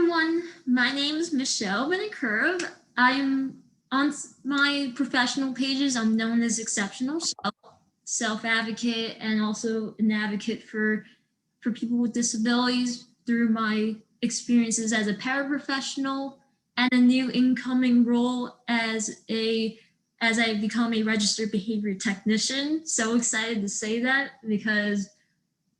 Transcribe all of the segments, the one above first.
everyone, my name is Michelle Benicurve. I'm on my professional pages, I'm known as Exceptional Self-Advocate and also an advocate for people with disabilities through my experiences as a paraprofessional and a new incoming role as I become a registered behavior technician. So excited to say that because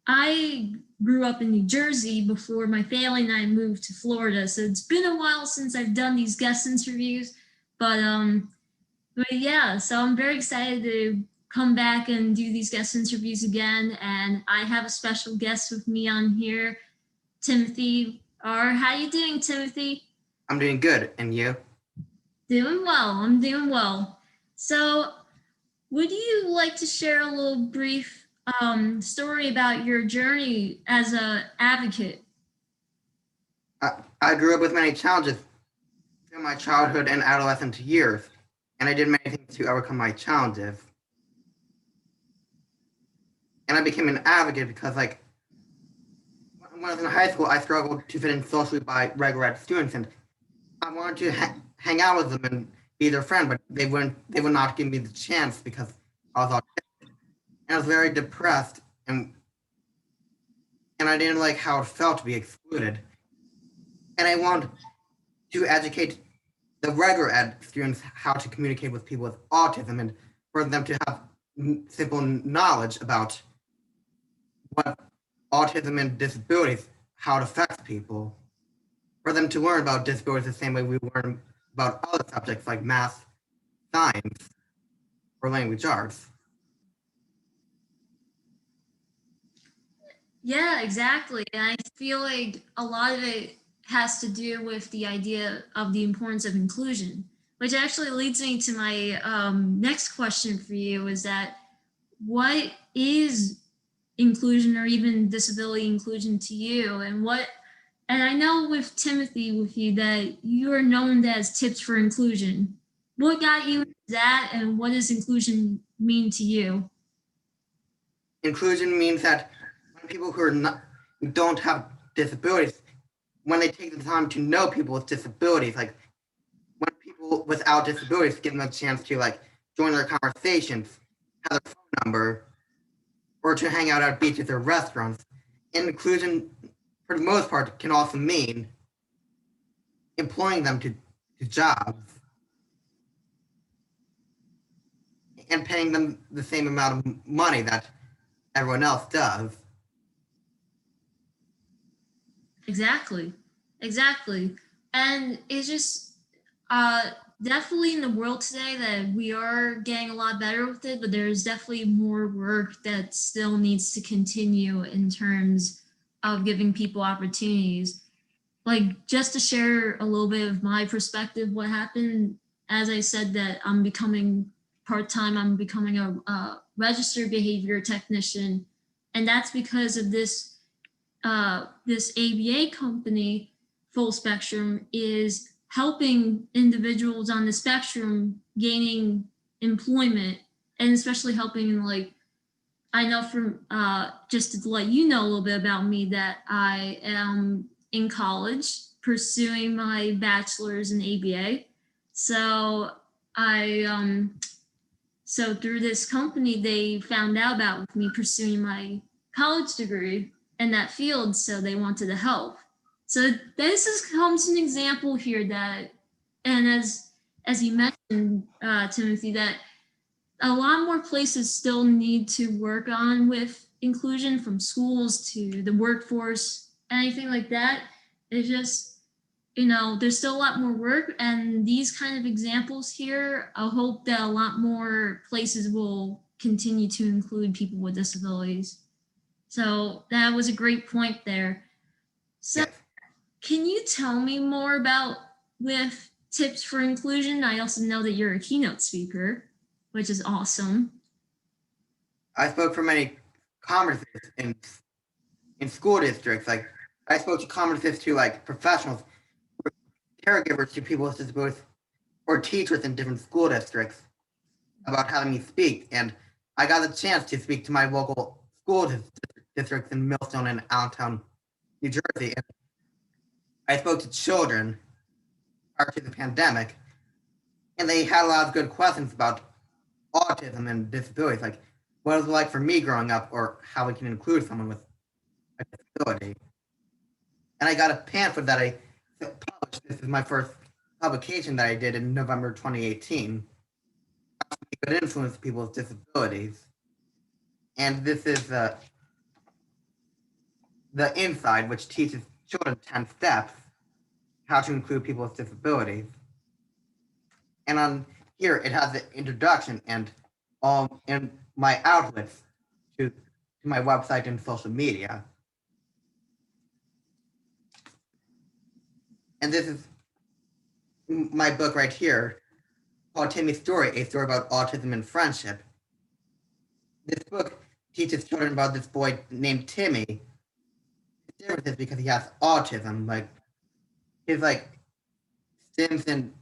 I grew up in New Jersey before my family and I moved to Florida. So it's been a while since I've done these guest interviews, but yeah, so I'm very excited to come back and do these guest interviews again. And I have a special guest with me on here, Timothy R. How you doing, Timothy? I'm doing good, and you? Doing well. I'm doing well. So would you like to share a little brief story about your journey as an advocate? I grew up with many challenges through my childhood and adolescent years, and I did many things to overcome my challenges. And I became an advocate because, like, when I was in high school, I struggled to fit in socially by regular ed students, and I wanted to hang out with them and be their friend, but they would not give me the chance because I was autistic. And I was very depressed, and I didn't like how it felt to be excluded. And I wanted to educate the regular ed students how to communicate with people with autism and for them to have simple knowledge about what autism and disabilities, how it affects people, for them to learn about disabilities the same way we learn about other subjects like math, science, or language arts. Yeah, exactly. And I feel like a lot of it has to do with the idea of the importance of inclusion, which actually leads me to my next question for you is that what is inclusion or even disability inclusion to you and I know with Timothy with you that you are known as tips for inclusion. What got you into that and what does inclusion mean to you? Inclusion means that when people who don't have disabilities, when they take the time to know people with disabilities, like when people without disabilities give them a chance to like join their conversations, have their phone number, or to hang out at beaches or restaurants. And inclusion, for the most part, can also mean employing them to jobs and paying them the same amount of money that everyone else does. Exactly. Exactly. And it's just definitely in the world today that we are getting a lot better with it, but there's definitely more work that still needs to continue in terms of giving people opportunities. Like just to share a little bit of my perspective, what happened, as I said that I'm becoming part-time, I'm becoming a registered behavior technician. And that's because of this ABA company, Full Spectrum, is helping individuals on the spectrum gaining employment and especially helping like I know from just to let you know a little bit about me that I am in college pursuing my bachelor's in ABA. So so through this company, they found out about me pursuing my college degree in that field, so they wanted to help. So this is comes an example here that, and as you mentioned, Timothy, that a lot more places still need to work on with inclusion, from schools to the workforce, anything like that. It's just, there's still a lot more work, and these kind of examples here, I hope that a lot more places will continue to include people with disabilities. So that was a great point there. So Yes. can you tell me more about with tips for inclusion? I also know that you're a keynote speaker, which is awesome. I spoke for many conferences in school districts. Like I spoke to conferences to like professionals, caregivers to people with disabilities, or teachers in different school districts about having me speak. And I got the chance to speak to my local school districts in Millstone and Allentown, New Jersey. And I spoke to children prior to the pandemic, and they had a lot of good questions about autism and disabilities, like what it was like for me growing up, or how we can include someone with a disability. And I got a pamphlet that I published. This is my first publication that I did in November 2018. Good influence to people with disabilities. And this is the inside, which teaches children 10 steps how to include people with disabilities. And on here, it has the introduction and all and my outlets to my website and social media. And this is my book right here called Timmy's Story, a story about autism and friendship. This book teaches children about this boy named Timmy. The difference is because he has autism, like his STEMs and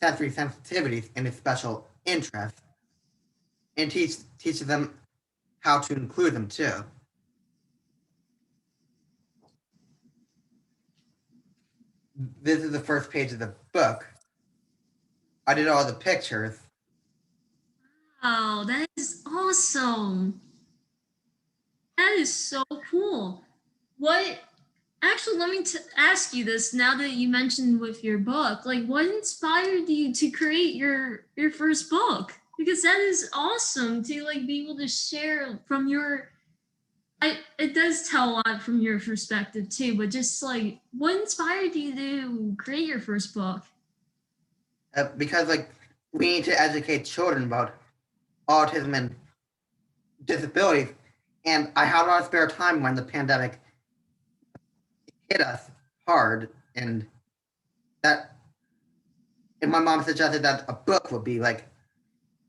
sensory sensitivities and his special interests, and teaches them how to include them too. This is the first page of the book. I did all the pictures. Wow, that is awesome. That is so cool. What actually, let me ask you this now that you mentioned with your book. Like, what inspired you to create your first book? Because that is awesome to like be able to share from your. It does tell a lot from your perspective too, but just like what inspired you to create your first book? Because we need to educate children about autism and disabilities. And I had a lot of spare time when the pandemic hit us hard, and my mom suggested that a book would be like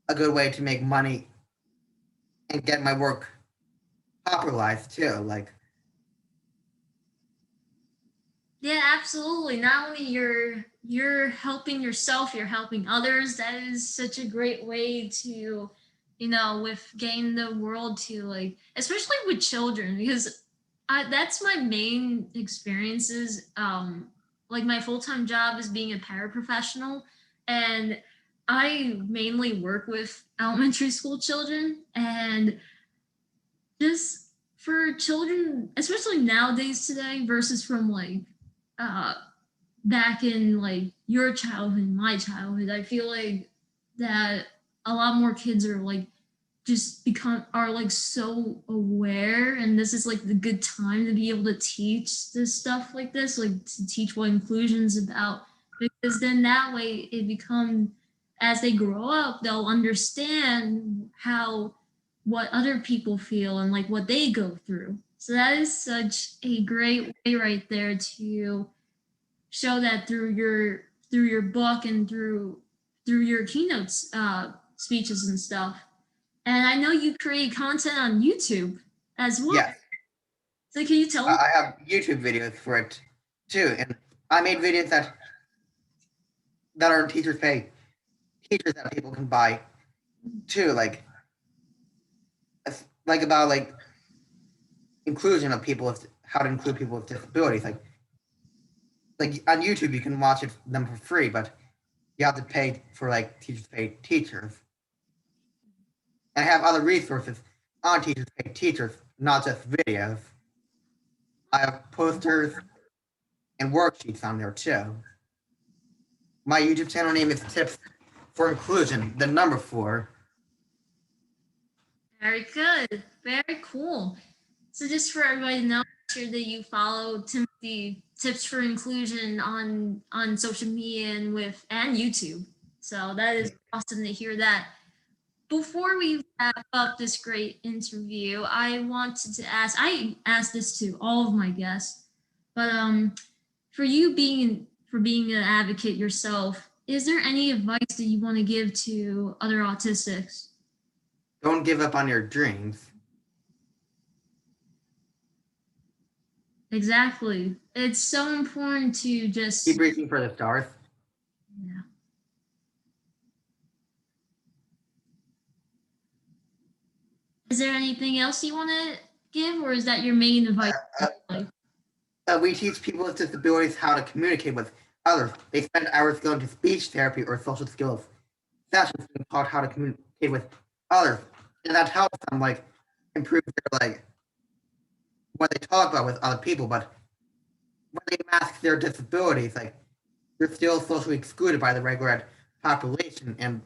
a good way to make money and get my work popularized too. Like, Yeah, absolutely. Not only you're helping yourself, you're helping others. That is such a great way to, with getting the world to like, especially with children, because that's my main experiences. Like my full-time job is being a paraprofessional, and I mainly work with elementary school children, and just for children, especially nowadays today versus from like uh back in like your childhood, my childhood, I feel like that a lot more kids are like just become are like so aware, and this is like the good time to be able to teach this stuff like this, like to teach what inclusion's about, because then that way it becomes, as they grow up they'll understand how what other people feel and like what they go through. So that is such a great way right there to show that through your book and through your keynotes speeches and stuff. And I know you create content on YouTube as well. yes, So can you tell me? I have YouTube videos for it too, and I made videos that are teachers that people can buy too, like about inclusion of people with how to include people with disabilities. Like on YouTube, you can watch them for free, but you have to pay for teachers to pay teachers. And I have other resources on teachers pay teachers, not just videos. I have posters and worksheets on there too. My YouTube channel name is Tips for Inclusion, the number 4. Very good. Very cool. So just for everybody to know, make sure that you follow Timothy Tips for Inclusion on social media and YouTube. So that is awesome to hear that. Before we wrap up this great interview, I wanted to ask, I asked this to all of my guests, but for being an advocate yourself, is there any advice that you want to give to other autistics? Don't give up on your dreams. Exactly. It's so important to just, Keep reaching for the stars. yeah. Is there anything else you want to give, or is that your main advice? Uh, We teach people with disabilities how to communicate with others. They spend hours going to speech therapy or social skills sessions being taught how to communicate with others, and that helps them like improve their like what they talk about with other people. But when they mask their disabilities, like they're still socially excluded by the regular ed population, and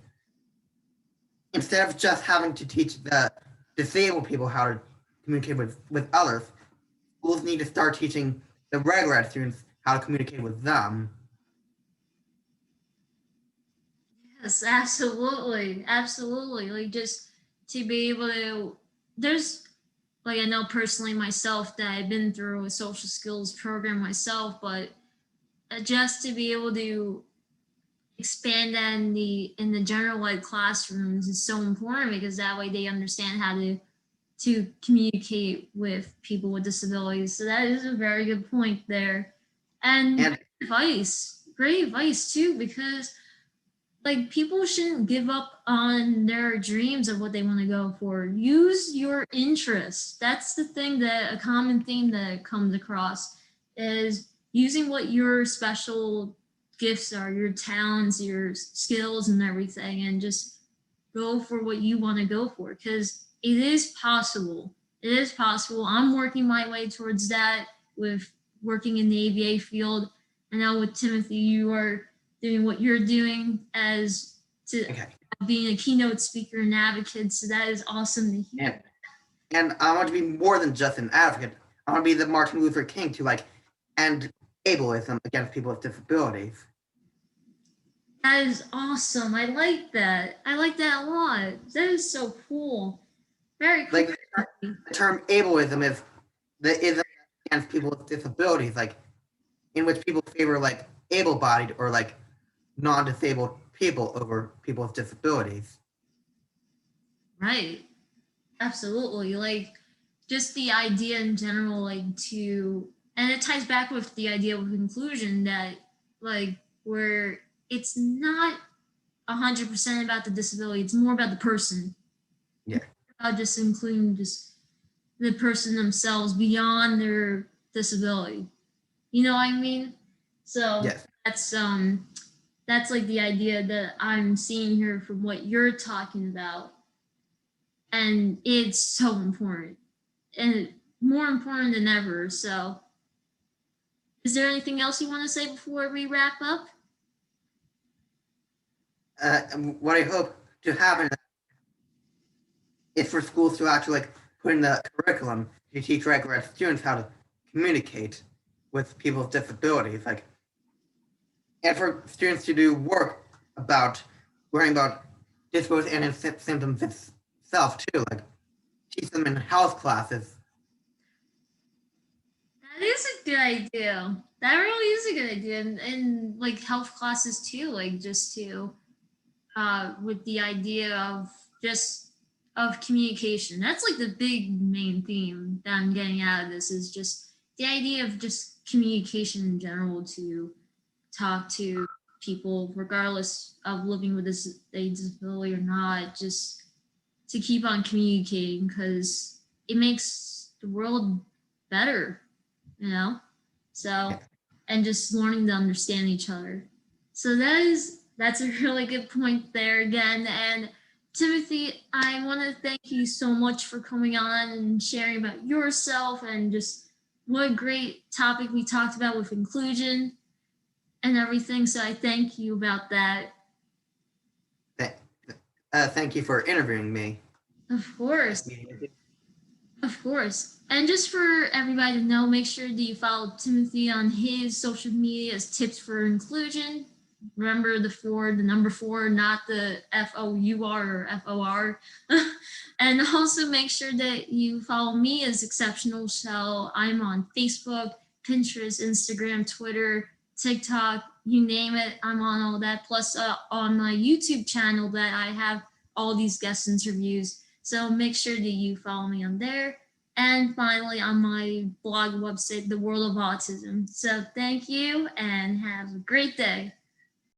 instead of just having to teach the disabled people how to communicate with others, schools need to start teaching the regular ed students how to communicate with them. Yes, absolutely. Absolutely. Like just to be able to there's like I know personally myself that I've been through a social skills program myself, but just to be able to expand that in the general ed classrooms is so important because that way they understand how to communicate with people with disabilities. So that is a very good point there. And And great advice too, because like people shouldn't give up on their dreams of what they want to go for. Use your interests. That's the thing that a common theme that comes across is using what your special gifts are, your talents, your skills and everything and just go for what you want to go for because it is possible. It is possible. I'm working my way towards that with working in the ABA field. I know with Timothy, you are doing what you're doing as to okay, being a keynote speaker and advocate. So that is awesome to hear. and I want to be more than just an advocate. I want to be the Martin Luther King to like end ableism against people with disabilities. That is awesome. I like that. I like that a lot. That is so cool. Very cool. Like the term ableism is the ism against people with disabilities, like in which people favor like able-bodied or like non-disabled people over people with disabilities. Right. Absolutely. Like just the idea in general, like to, and it ties back with the idea of inclusion that like where it's not 100% about the disability, it's more about the person. Yeah. About just including just the person themselves beyond their disability. You know what I mean? So Yes. that's like the idea that I'm seeing here from what you're talking about. And it's so important and more important than ever. So, is there anything else you want to say before we wrap up? What I hope to happen is for schools to actually like put in the curriculum to teach regular ed students how to communicate with people with disabilities, like, and for students to do work about learning about disabilities and its symptoms itself too, like teach them in health classes. That is a good idea. That really is a good idea. And like health classes too, like just to, with the idea of just of communication. That's like the big main theme that I'm getting out of this is just the idea of just communication in general to talk to people regardless of living with this a disability or not, just to keep on communicating because it makes the world better, you know? So, and just learning to understand each other. So that's a really good point there again. And Timothy, I want to thank you so much for coming on and sharing about yourself and just what a great topic we talked about with inclusion and everything. So I thank you about that. Thank you for interviewing me. Of course. Of course. And just for everybody to know, make sure that you follow Timothy on his social media as Tips for Inclusion. Remember the number four, not the FOUR or FOR. And also make sure that you follow me as Exceptional Shell. I'm on Facebook, Pinterest, Instagram, Twitter, TikTok, you name it. I'm on all that. Plus on my YouTube channel that I have all these guest interviews. So make sure that you follow me on there. And finally, on my blog website, The World of Autism. So thank you and have a great day.